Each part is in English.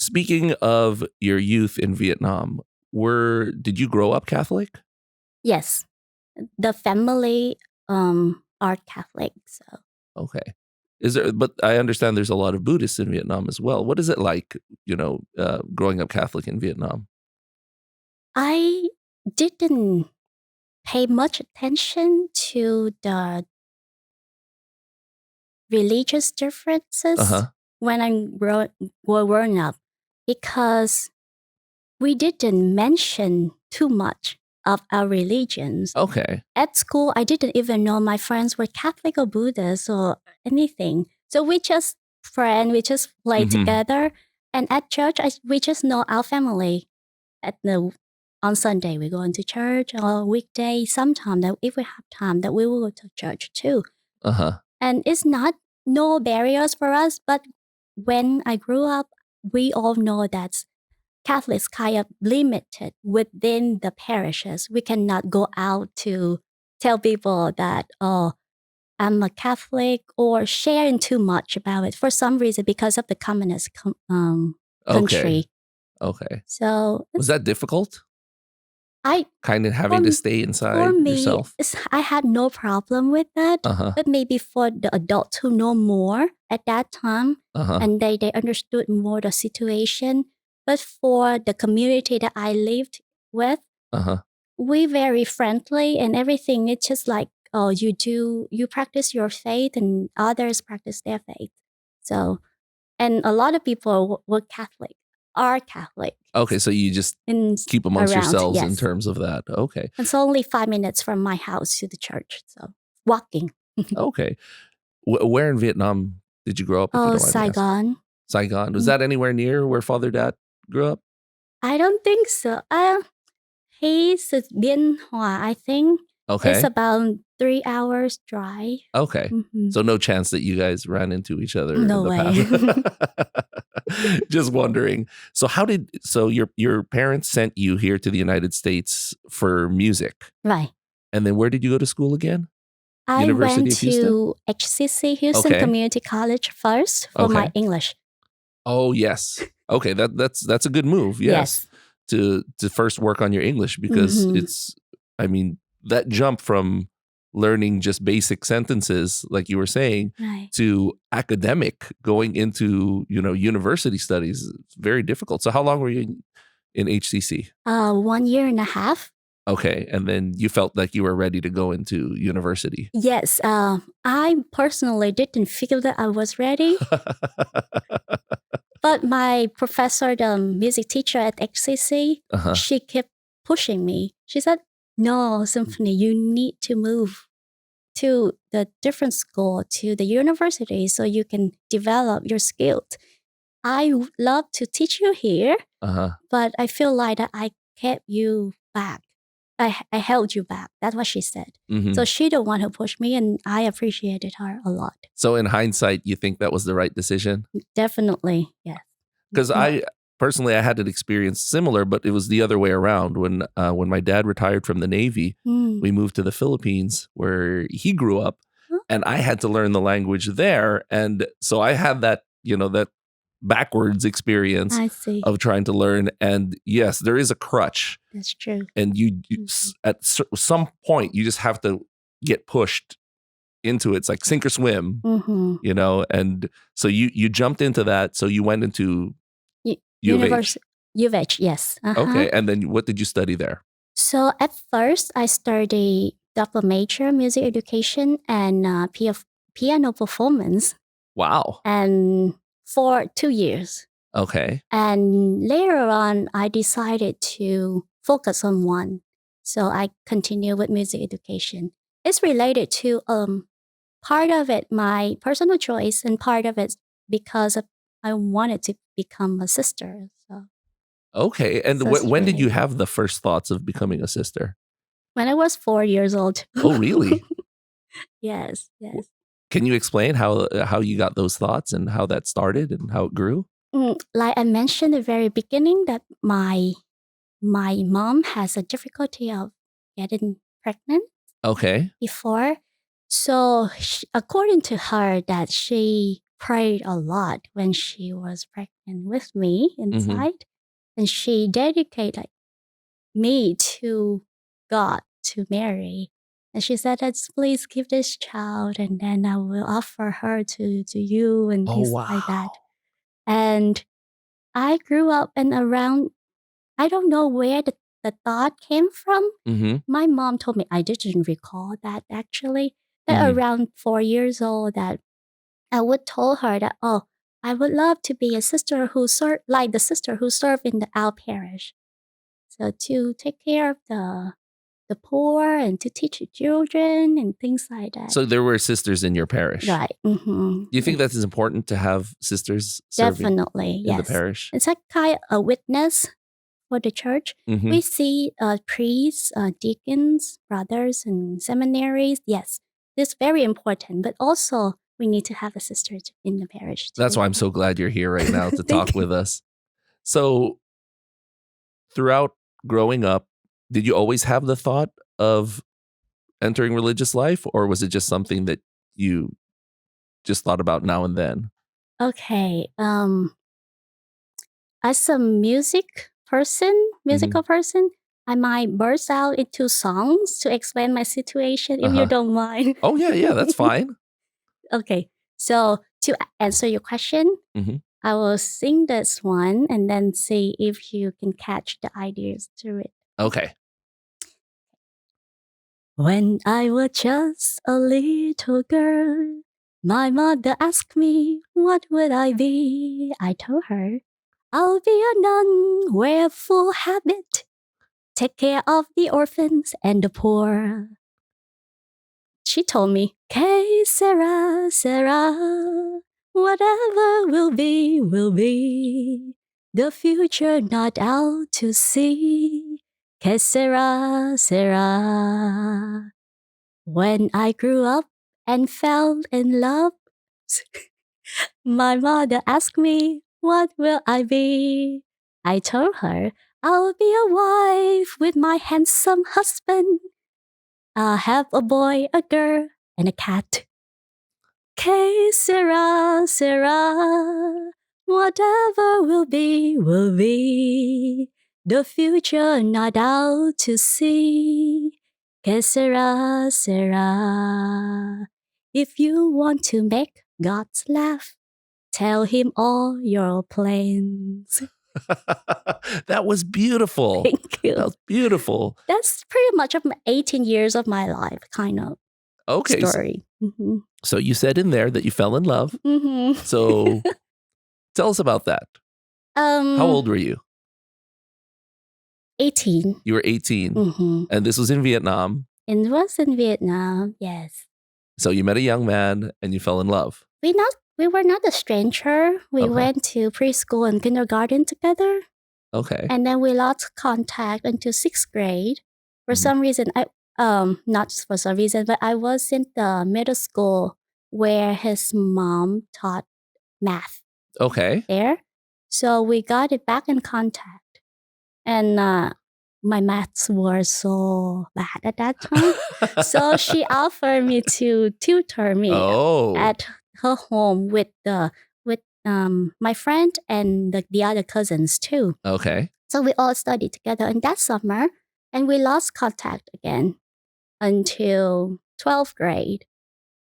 Speaking of your youth in Vietnam, did you grow up Catholic? Yes, the family are Catholic. So Okay. But I understand there's a lot of Buddhists in Vietnam as well. What is it like, growing up Catholic in Vietnam? I didn't pay much attention to the religious differences Uh-huh. when I were growing up because we didn't mention too much of our religions. Okay. At school, I didn't even know my friends were Catholic or Buddhist or anything. So we just we just play Mhm. together. And at church, we just know our family. On Sunday, we go into church, or weekday, sometime that if we have time, that we will go to church too. Uh-huh. And it's not no barriers for us, but when I grew up, we all know that Catholics kind of limited within the parishes. We cannot go out to tell people that, oh, I'm a Catholic or sharing too much about it for some reason because of the communist Okay. country. Okay. So Was that difficult? I Kind of having to stay for inside me, yourself? I had no problem with that. Uh-huh. But maybe for the adults who know more at that time Uh-huh. and they understood more the situation. But for the community that I lived with, Uh-huh. we very friendly and everything. It's just like, oh, you practice your faith and others practice their faith. So, and a lot of people are Catholic. Okay, so you just in keep amongst around, yourselves in yes. terms of that. Okay. It's only 5 minutes from my house to the church, so walking. Okay. Where in Vietnam did you grow up, if you Oh, don't mind me asking? Saigon. Saigon. Was that anywhere near where Father Dad grew up? I don't think so. He's in Bien Hoa, I think. It's Okay. about 3 hours drive. Okay. Mhm. So no chance that you guys ran into each other No in the way. past. Just wondering. So your parents sent you here to the United States for music. Right. And then where did you go to school again? I University went of Houston? to HCC, Houston Okay. Community College first for my Okay. English. Oh, yes. Okay, that's a good move. Yes. To first work on your English because Mhm. I mean, that jump from learning just basic sentences like you were saying Right. to academic going into, university studies is very difficult. So how long were you in HCC? 1 year and a half. Okay, and then you felt like you were ready to go into university. Yes, I personally didn't feel that I was ready. But my professor, the music teacher at HCC, Uh-huh. she kept pushing me. She said, no, Symphony, you need to move to the different school, to the university, so you can develop your skills. I would love to teach you here, Uh-huh. but I feel like that I kept you back. I held you back. That's what she said. Mhm. So she the one who pushed me, and I appreciated her a lot. So in hindsight, you think that was the right decision? Definitely, yes. Because I personally I had an experience similar, but it was the other way around. When my dad retired from the Navy, we moved to the Philippines where he grew up, and I had to learn the language there, and so I had that that backwards experience I see. of trying to learn. And yes, there is a crutch, That's true. and at some point you just have to get pushed into it. It's like sink or swim, and so you jumped into that. So you went into U of H. U of H, yes. Okay, and then what did you study there? So at first, I studied double major music education and piano performance. Wow. And for 2 years. Okay. And later on, I decided to focus on one. So I continue with music education. It's related to part of it my personal choice, and part of it because I wanted to become a sister. So Okay, and So it's when did you related. have the first thoughts of becoming a sister? When I was 4 years old. Oh, really? Yes. Can you explain how you got those thoughts and how that started and how it grew? Like I mentioned at the very beginning, that my mom has a difficulty of getting pregnant Okay. before. So according to her, that she prayed a lot when she was pregnant with me inside. And she dedicated me to God to marry. And she said, please give this child and then I will offer her to you and things like that. And I grew up and around, I don't know where the thought came from. My mom told me, I didn't recall that actually, that around 4 years old that I would tell her that, oh, I would love to be a sister who served, like the sister who served in the Al parish. So to take care of the poor and to teach the children and things like that. So there were sisters in your parish. Right. Do you think that is important to have sisters serving Definitely, in the parish? It's a kind of a witness for the church. We see priests, deacons, brothers, and seminaries. Yes, it's very important. But also, we need to have a sister in the parish too. That's why I'm so glad you're here right now to talk with us. So, throughout growing up, did you always have the thought of entering religious life, or was it just something that you just thought about now and then? Okay. As a musical person, I might burst out into songs to explain my situation if you don't mind. Oh, yeah, that's fine. Okay. So to answer your question, I will sing this one and then see if you can catch the ideas to it. Okay. When I was just a little girl, my mother asked me, what would I be? I told her, I'll be a nun, wear full habit, take care of the orphans and the poor. She told me, "Que sera, sera, whatever will be, will be. The future not out to see. Que sera, sera." When I grew up and fell in love, my mother asked me, what will I be? I told her, I'll be a wife with my handsome husband. I'll have a boy, a girl, and a cat. Que sera, sera, whatever will be, will be. The future not out to see. Que sera, sera. If you want to make God laugh, tell him all your plans. That was beautiful. Thank you. That was beautiful. That's pretty much of 18 years of my life, kind of story. So you said in there that you fell in love. So tell us about that. How old were you? 18. You were 18. And this was in Vietnam. It was in Vietnam, yes. So you met a young man and you fell in love. We were not a stranger. We went to preschool and kindergarten together. Okay. And then we lost contact until 6th grade. For some reason, not for some reason, but I was in the middle school where his mom taught math. Okay. There. So we got it back in contact. And my maths were so bad at that time. So she offered me to tutor me at her home with my friend and the other cousins too. Okay. So we all studied together in that summer, and we lost contact again until 12th grade.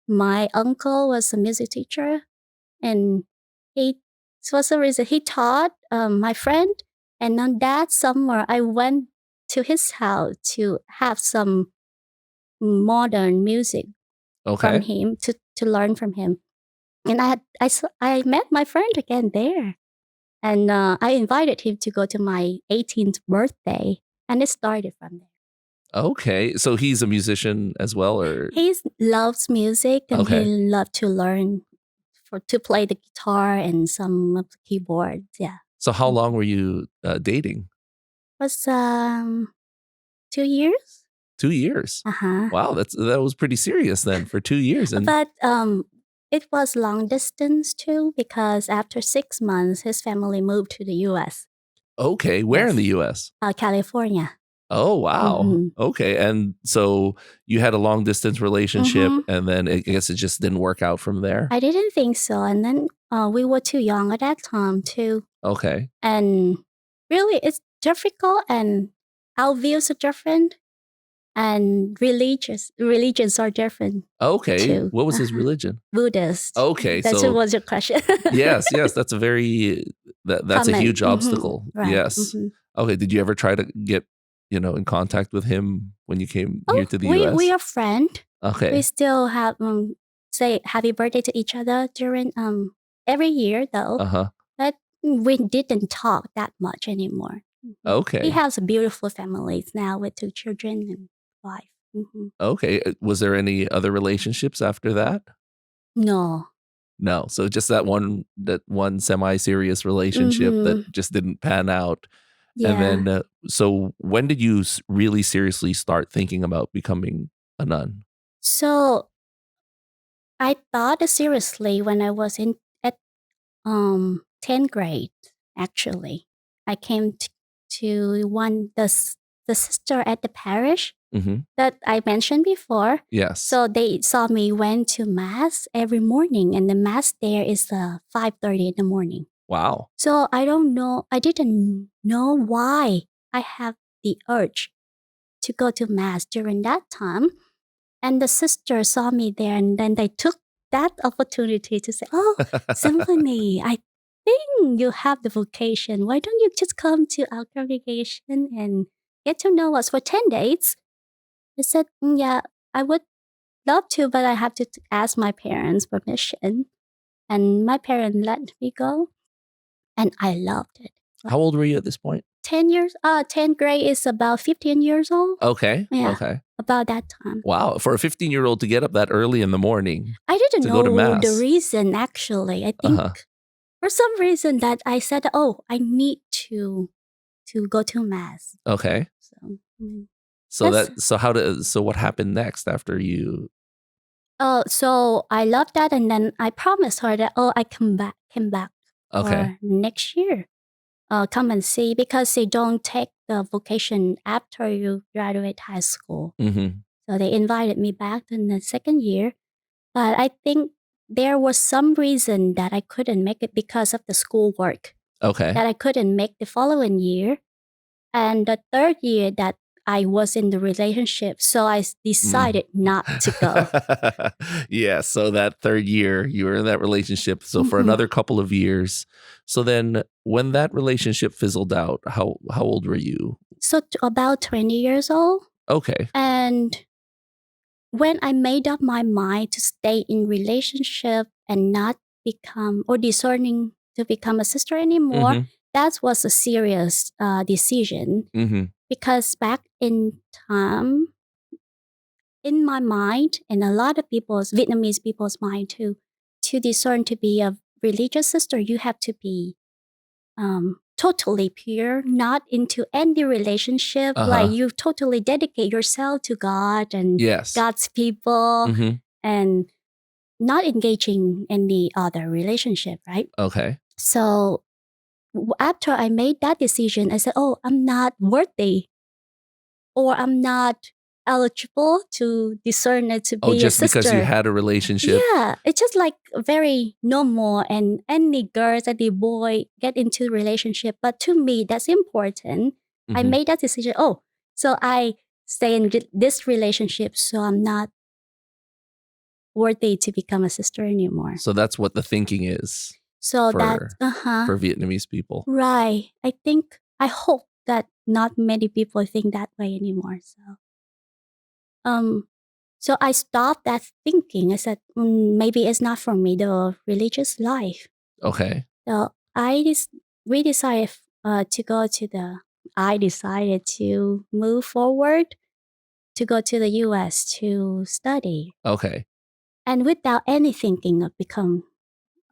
My uncle was a music teacher, and for some reason he taught my friend. And on that summer, I went to his house to have some modern music from him, to learn from him. And I met my friend again there. And I invited him to go to my 18th birthday. And it started from there. Okay. So he's a musician as well, or? He loves music and he loved to learn to play the guitar and some of the keyboards. Yeah. So how long were you dating? It was 2 years. 2 years. Wow, that was pretty serious then for 2 years. But it was long distance too, because after 6 months, his family moved to the U.S. Okay, where in the U.S.? California. Oh, wow. Okay. And so you had a long distance relationship and then I guess it just didn't work out from there? I didn't think so. And then we were too young at that time too. Okay. And really it's difficult and our views are different and religions are different Okay. too. What was his religion? Buddhist. Okay. That So was your question. yes, that's a very that's a Common. huge obstacle. Right. Yes. Okay. Did you ever try to get, in contact with him when you came here to the US? We are friends. Okay. We still have say happy birthday to each other during every year though. But we didn't talk that much anymore. Okay. He has a beautiful family now with 2 children and wife. Okay. Was there any other relationships after that? No. No. So just that one semi-serious relationship that just didn't pan out. Yeah. And then so when did you really seriously start thinking about becoming a nun? So I thought it seriously when I was at 10th grade actually. I came to the sister at the parish that I mentioned before. Yes. So they saw me went to mass every morning, and the mass there is 5:30 in the morning. Wow. So I didn't know why I have the urge to go to mass during that time. And the sister saw me there, and then they took that opportunity to say, "Oh, Symphonie, I think you have the vocation. Why don't you just come to our congregation and get to know us for 10 days?" I said, "Yeah, I would love to, but I have to ask my parents' permission." And my parents let me go, and I loved it. How old were you at this point? 10th grade is about 15 years old. Okay. Yeah. Okay. About that time. Wow. For a 15-year-old to get up that early in the morning. I didn't to go to know mass. the reason actually. I think for some reason that I said, "Oh, I need to go to mass." Okay. So what happened next after you? So I loved that, and then I promised her that I came back Okay. for next year. Come and see, because they don't take the vocation after you graduate high school. So they invited me back in the second year, but I think there was some reason that I couldn't make it because of the schoolwork. Okay. That I couldn't make the following year, and the third year that I was in the relationship, so I decided not to go. Yeah, so that third year you were in that relationship, so for another couple of years. So then when that relationship fizzled out, how old were you? So about 20 years old. Okay. And when I made up my mind to stay in relationship and not become or discerning to become a sister anymore, that was a serious decision. Because back in time, in my mind, and a lot of Vietnamese people's mind too, to discern to be a religious sister, you have to be totally pure, not into any relationship. Like you totally dedicate yourself to God and God's people and not engaging any other relationship, right? Okay. So after I made that decision, I said, "Oh, I'm not worthy, or I'm not eligible to discern it to be a just sister." because you had a relationship. Yeah, it's just like very normal, and any girls, any boy get into relationship. But to me, that's important. I made that decision. Oh, so I stay in this relationship, so I'm not worthy to become a sister anymore. So that's what the thinking is. So for Vietnamese people. Right. I hope that not many people think that way anymore. So I stopped that thinking. I said, maybe it's not for me, the religious life. Okay. So we decided I decided to move forward to go to the US to study. Okay. And without any thinking of become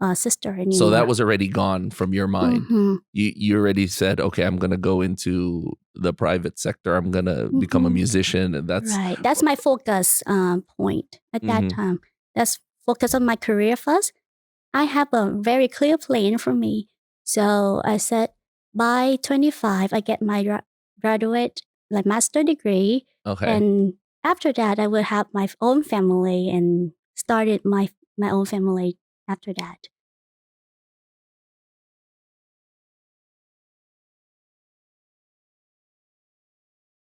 a sister anymore. So that was already gone from your mind. You already said, okay, I'm going to go into the private sector. I'm going to become a musician. And that's right. That's my focus point at that time. That's focus on my career first. I have a very clear plan for me. So I said, by 25, I get my graduate like master degree. Okay. And after that, I will have my own family and started my own family after that.